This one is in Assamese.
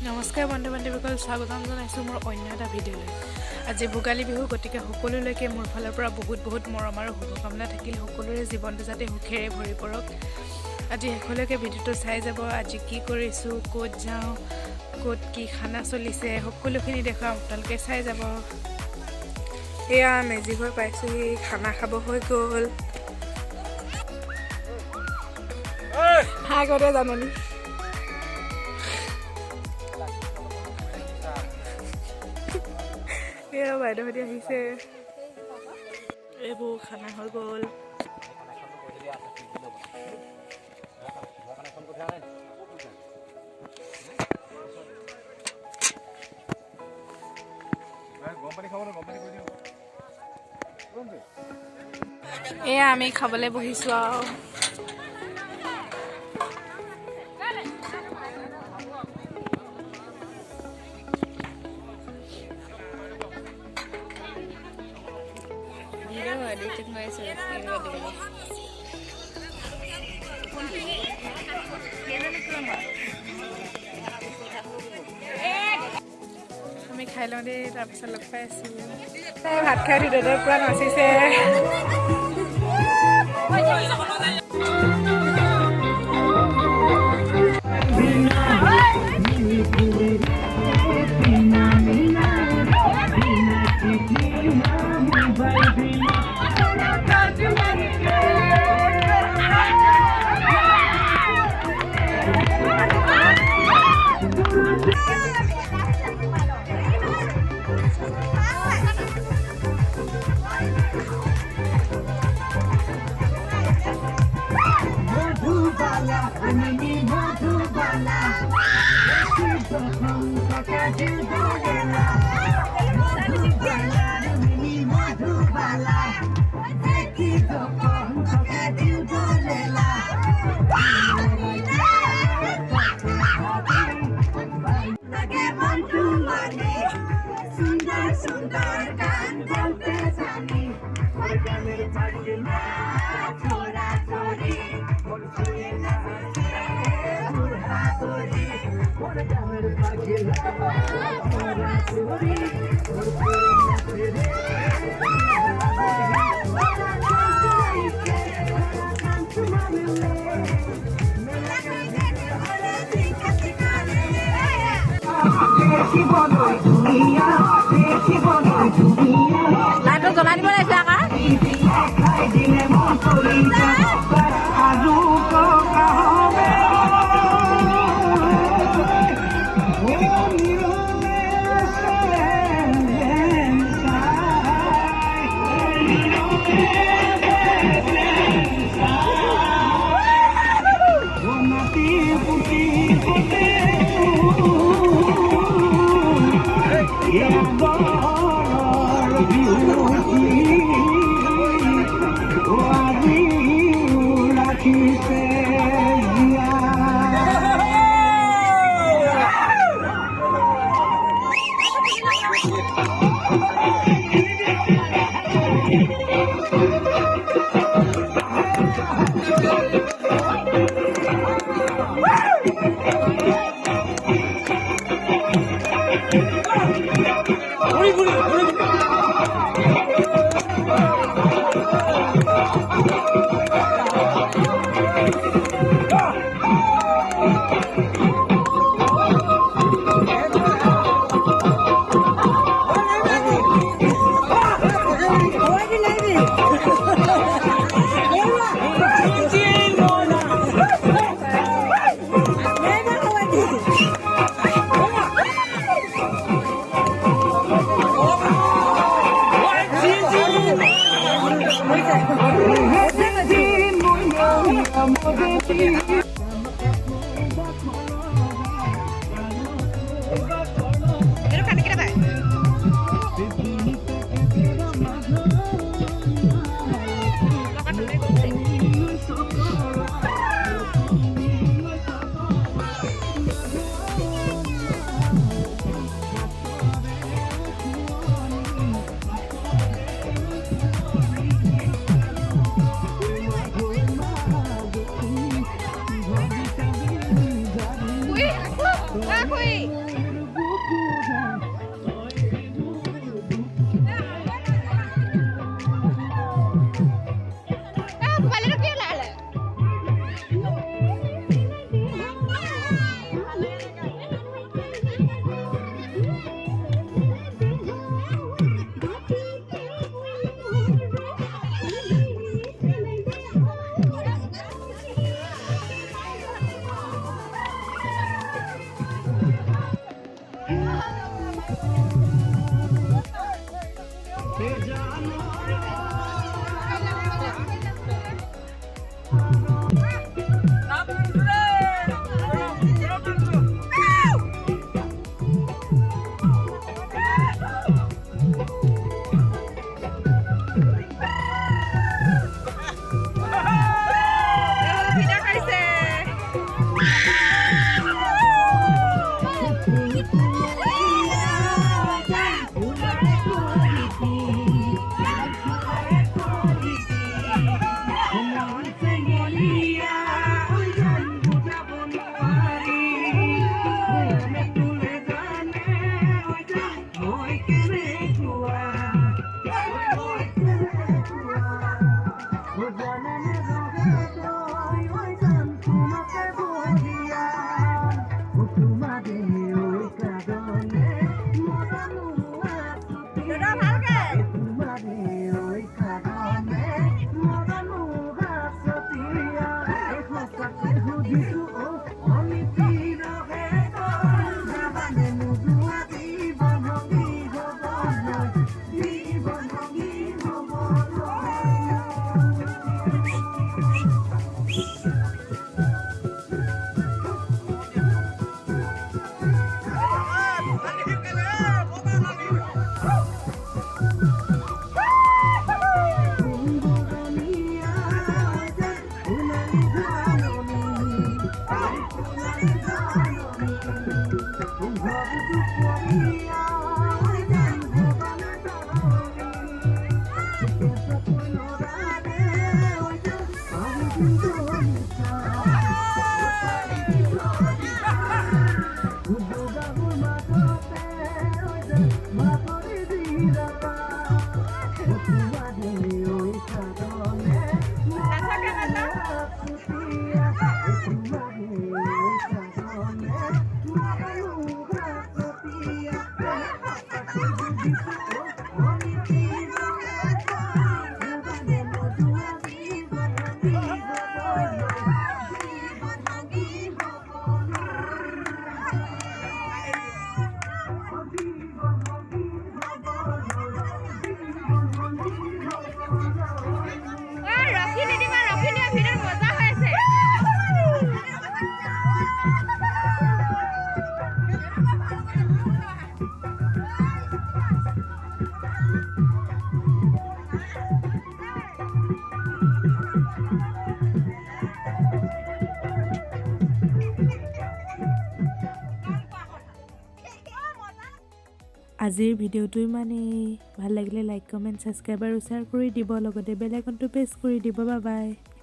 নমস্কাৰ বন্ধু বান্ধৱীসকল, স্বাগতম জনাইছোঁ মোৰ অন্য এটা ভিডিঅ'লৈ। আজি ভোগালী বিহু, গতিকে সকলোলৈকে মোৰ ফালৰ পৰা বহুত মৰম আৰু শুভকামনা থাকিল। সকলোৰে জীৱনটো যাতে সুখেৰে ভৰি পৰক। আজি শেষলৈকে ভিডিঅ'টো চাই যাব। আজি কি কৰিছোঁ, ক'ত যাওঁ, ক'ত কি খানা চলিছে, সকলোখিনি দেখুৱাম, আপোনালোকে চাই যাব। এয়া মেজি ঘৰ পাইছোঁহি, খানা খাব হৈ গ'ল। আগতে জাননী এয়া বাইদেউহঁতি আহিছে। এইবোৰ খানা হৈ গ'ল। এয়া আমি খাবলৈ বহিছোঁ আৰু আমি খাই লওঁ দেই, তাৰপিছত লগ পাই আছোঁ। ভাত খাই উঠি দাদাৰ পৰা নাচিছে। লাইটটো জ্বলাই দিব লাগিছে আকৌ। আজিৰ ভিডিঅ'টো ইমানেই ভাল লাগিলে লাইক কমেণ্ট ছাবস্ক্ৰাইব আৰু শ্বেয়াৰ কৰি দিব লগতে বেল আইকনটো প্ৰেছ কৰি দিব বাই বাই